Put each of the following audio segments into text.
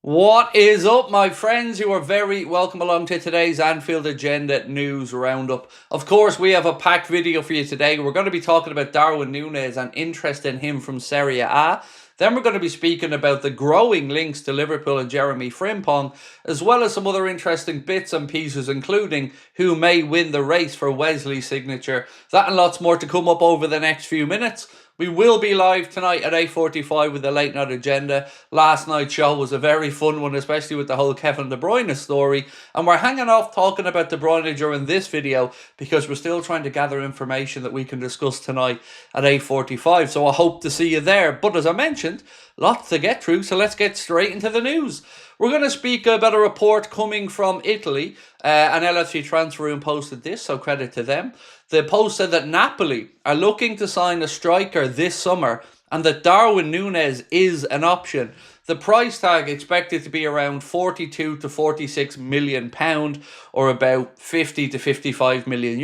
What is up, my friends? You are very welcome along to today's Anfield Agenda news roundup. Of course, we have a packed video for you today. We're going to be talking about Darwin Nunez and interest in him from Serie A. Then we're going to be speaking about the growing links to Liverpool and Jeremy Frimpong, as well as some other interesting bits and pieces, including who may win the race for Wesley's signature. That and lots more to come up over the next few minutes. We will be live tonight at 8:45 with the late night agenda. Last night's show was a very fun one, especially with the whole Kevin De Bruyne story. And we're hanging off talking about De Bruyne during this video because we're still trying to gather information that we can discuss tonight at 8:45. So I hope to see you there. But as I mentioned, lots to get through, so let's get straight into the news. We're going to speak about a report coming from Italy. An LFC Transfer Room posted this, so credit to them. The post said that Napoli are looking to sign a striker this summer and that Darwin Nunez is an option. The price tag expected to be around £42 to £46 million, or about 50 to €55 million.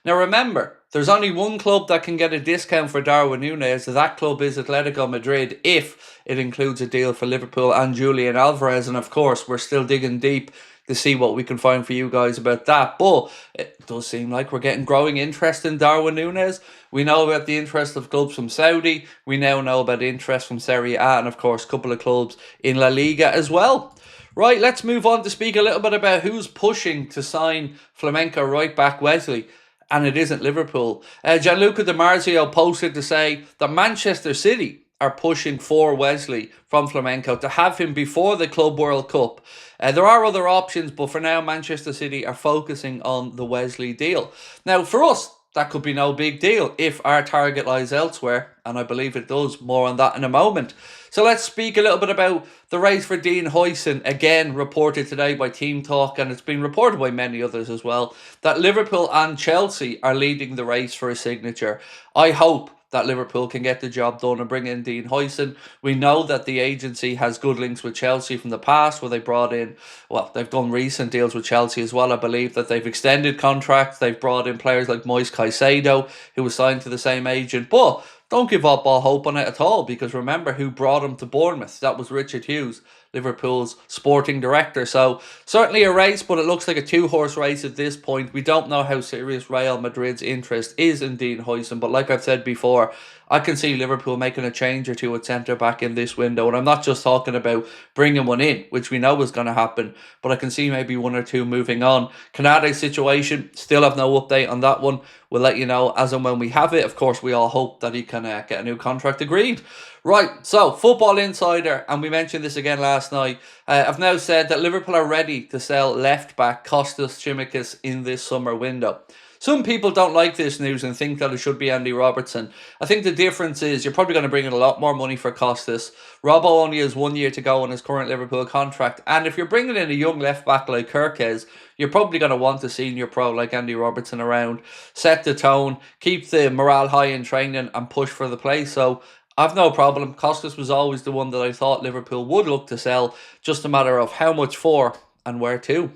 Now remember, there's only one club that can get a discount for Darwin Nunez. That club is Atletico Madrid, if it includes a deal for Liverpool and Julian Alvarez. And of course, we're still digging deep to see what we can find for you guys about that. But it does seem like we're getting growing interest in Darwin Nunez. We know about the interest of clubs from Saudi. We now know about interest from Serie A and, of course, a couple of clubs in La Liga as well. Right, let's move on to speak a little bit about who's pushing to sign Flamenco right back Wesley. And it isn't Liverpool. Gianluca Di Marzio posted to say that Manchester City are pushing for Wesley from Flamenco to have him before the Club World Cup. There are other options, but for now, Manchester City are focusing on the Wesley deal. Now, for us, that could be no big deal if our target lies elsewhere, and I believe it does. More on that in a moment. So let's speak a little bit about the race for Dean Huijsen, again reported today by Team Talk, and it's been reported by many others as well, that Liverpool and Chelsea are leading the race for a signature. I hope that Liverpool can get the job done and bring in Dean Huijsen. We know that the agency has good links with Chelsea from the past, where they brought in, well, they've done recent deals with Chelsea as well. I believe that they've extended contracts. They've brought in players like Moise Caicedo, who was signed to the same agent. But don't give up all hope on it at all, because remember who brought him to Bournemouth. That was Richard Hughes, Liverpool's sporting director. So certainly a race, but it looks like a two-horse race at this point. We don't know how serious Real Madrid's interest is in Dean Huijsen, but like I've said before, I can see Liverpool making a change or two at centre-back in this window. And I'm not just talking about bringing one in, which we know is going to happen, but I can see maybe one or two moving on. Canade's situation, still have no update on that one. We'll let you know as and when we have it. Of course, we all hope that he can get a new contract agreed. Right, so Football Insider, and we mentioned this again last night, have now said that Liverpool are ready to sell left-back Kostas Tsimikas in this summer window. Some people don't like this news and think that it should be Andy Robertson. I think the difference is you're probably going to bring in a lot more money for Kostas. Robbo only has 1 year to go on his current Liverpool contract. And if you're bringing in a young left-back like Kirkes, you're probably going to want a senior pro like Andy Robertson around. Set the tone, keep the morale high in training and push for the play. So I've no problem. Kostas was always the one that I thought Liverpool would look to sell. Just a matter of how much for and where to.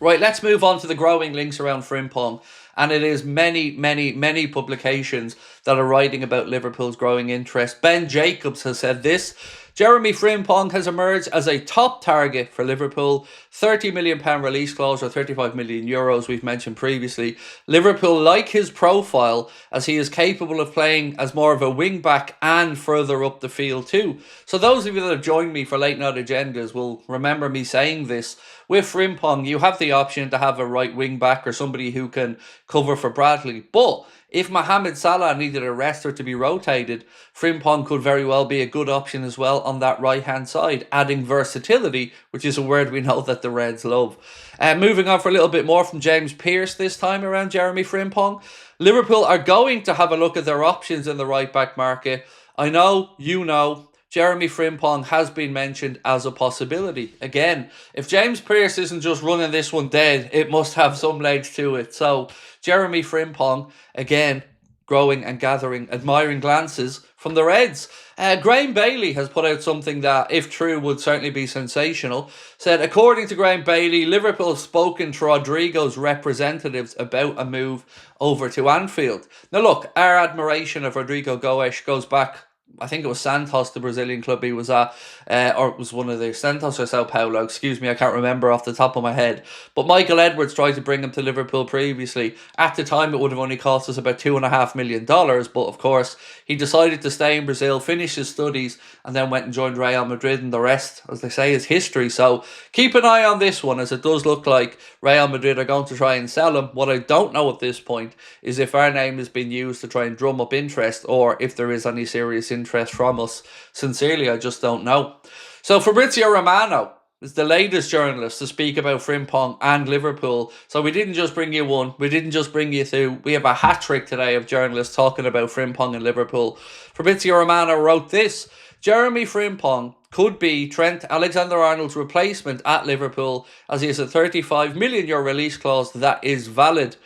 Right, let's move on to the growing links around Frimpong. And it is many publications that are writing about Liverpool's growing interest. Ben Jacobs has said this: Jeremy Frimpong has emerged as a top target for Liverpool. £30 million release clause, or €35 million we've mentioned previously. Liverpool like his profile as he is capable of playing as more of a wing back and further up the field too. So those of you that have joined me for late night agendas will remember me saying this. With Frimpong, you have the option to have a right wing back or somebody who can cover for Bradley. But if Mohamed Salah needed a rest or to be rotated, Frimpong could very well be a good option as well on that right-hand side, adding versatility, which is a word we know that the Reds love. Moving on for a little bit more from James Pearce this time around Jeremy Frimpong. Liverpool are going to have a look at their options in the right-back market. I know, you know, Jeremy Frimpong has been mentioned as a possibility. Again, if James Pearce isn't just running this one dead, it must have some legs to it. So, Jeremy Frimpong, again, growing and gathering admiring glances from the Reds. Graham Bailey has put out something that, if true, would certainly be sensational. Said, according to Graham Bailey, Liverpool have spoken to Rodrygo's representatives about a move over to Anfield. Now look, our admiration of Rodrigo Goes goes back I think it was Santos, the Brazilian club he was at, or it was one of the Santos or Sao Paulo, excuse me, I can't remember off the top of my head. But Michael Edwards tried to bring him to Liverpool previously. At the time, it would have only cost us about $2.5 million, but of course, he decided to stay in Brazil, finish his studies, and then went and joined Real Madrid, and the rest, as they say, is history. So keep an eye on this one, as it does look like Real Madrid are going to try and sell him. What I don't know at this point is if our name has been used to try and drum up interest, or if there is any serious interest from us. Sincerely, I just don't know. So Fabrizio Romano is the latest journalist to speak about Frimpong and Liverpool. So we didn't just bring you one, we didn't just bring you two. We have a hat trick today of journalists talking about Frimpong and Liverpool. Fabrizio Romano wrote this: Jeremy Frimpong could be Trent Alexander-Arnold's replacement at Liverpool, as he has a €35 million release clause that is valid.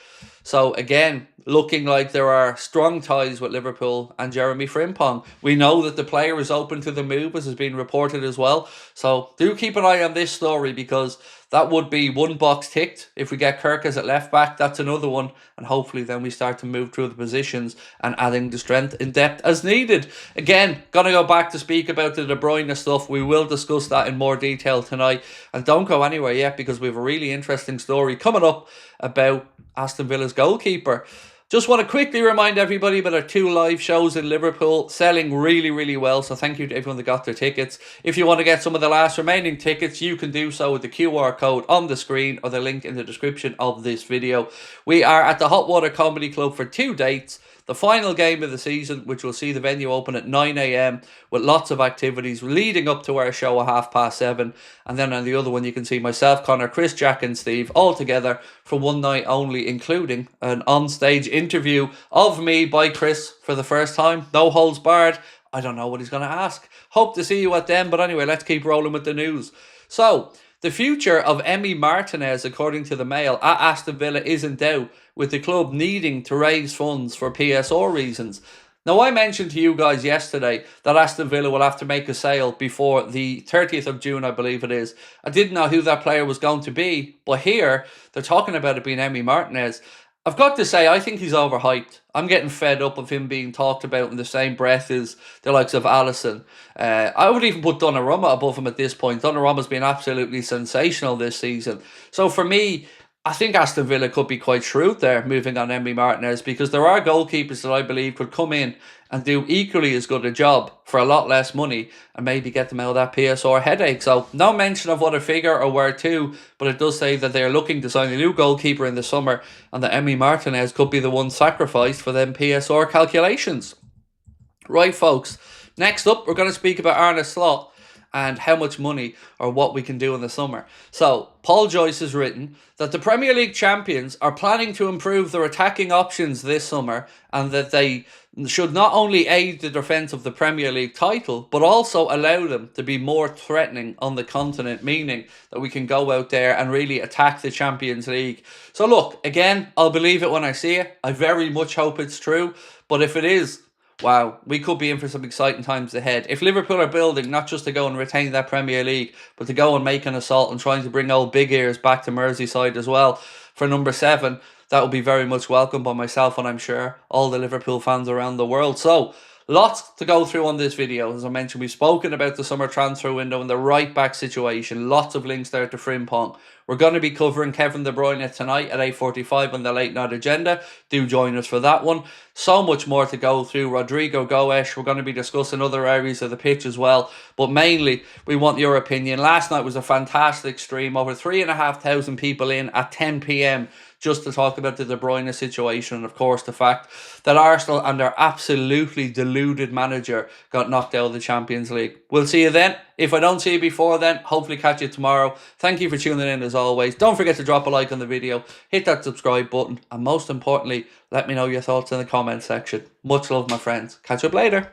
So again, looking like there are strong ties with Liverpool and Jeremy Frimpong. We know that the player is open to the move, as has been reported as well. So do keep an eye on this story, because that would be one box ticked. If we get Kirkus at left back, that's another one. And hopefully then we start to move through the positions and adding the strength in depth as needed. Again, gonna go back to speak about the De Bruyne stuff. We will discuss that in more detail tonight. And don't go anywhere yet, because we have a really interesting story coming up about Aston Villa's goalkeeper. Just want to quickly remind everybody about our 2 live shows in Liverpool, selling really, really well. So thank you to everyone that got their tickets. If you want to get some of the last remaining tickets, you can do so with the QR code on the screen or the link in the description of this video. We are at the Hot Water Comedy Club for 2 dates. The final game of the season, which will see the venue open at 9 AM, with lots of activities leading up to our show at 7:30. And then on the other one, you can see myself, Connor, Chris, Jack and Steve all together for one night only, including an on-stage interview of me by Chris for the first time. No holds barred. I don't know what he's going to ask. Hope to see you at them. But anyway, let's keep rolling with the news. So, the future of Emiliano Martinez, according to the Mail, at Aston Villa is in doubt, with the club needing to raise funds for PSR reasons. Now, I mentioned to you guys yesterday that Aston Villa will have to make a sale before the 30th of June, I believe it is. I didn't know who that player was going to be, but here they're talking about it being Emiliano Martinez. I've got to say, I think he's overhyped. I'm getting fed up of him being talked about in the same breath as the likes of Alisson. I would even put Donnarumma above him at this point. Donnarumma's been absolutely sensational this season. So for me, I think Aston Villa could be quite shrewd there, moving on Emiliano Martinez, because there are goalkeepers that I believe could come in and do equally as good a job for a lot less money and maybe get them out of that PSR headache. So no mention of what a figure or where to, but it does say that they're looking to sign a new goalkeeper in the summer and that Emiliano Martinez could be the one sacrificed for them PSR calculations. Right, folks. Next up, we're going to speak about Arne Slot and how much money or what we can do in the summer. So, Paul Joyce has written that the Premier League champions are planning to improve their attacking options this summer, and that they should not only aid the defence of the Premier League title, but also allow them to be more threatening on the continent, meaning that we can go out there and really attack the Champions League. So look, again, I'll believe it when I see it. I very much hope it's true, but if it is, wow, we could be in for some exciting times ahead. If Liverpool are building, not just to go and retain that Premier League, but to go and make an assault and trying to bring old Big Ears back to Merseyside as well for number 7, that will be very much welcome by myself and I'm sure all the Liverpool fans around the world. So, lots to go through on this video. As I mentioned, we've spoken about the summer transfer window and the right back situation. Lots of links there to Frimpong. We're going to be covering Kevin De Bruyne tonight at 8:45 on the late night agenda. Do join us for that one. So much more to go through. Rodrigo Goes. We're going to be discussing other areas of the pitch as well. But mainly, we want your opinion. Last night was a fantastic stream. Over 3,500 people in at 10 PM. Just to talk about the De Bruyne situation and, of course, the fact that Arsenal and their absolutely deluded manager got knocked out of the Champions League. We'll see you then. If I don't see you before then, hopefully catch you tomorrow. Thank you for tuning in as always. Don't forget to drop a like on the video, hit that subscribe button, and most importantly, let me know your thoughts in the comment section. Much love, my friends. Catch up later.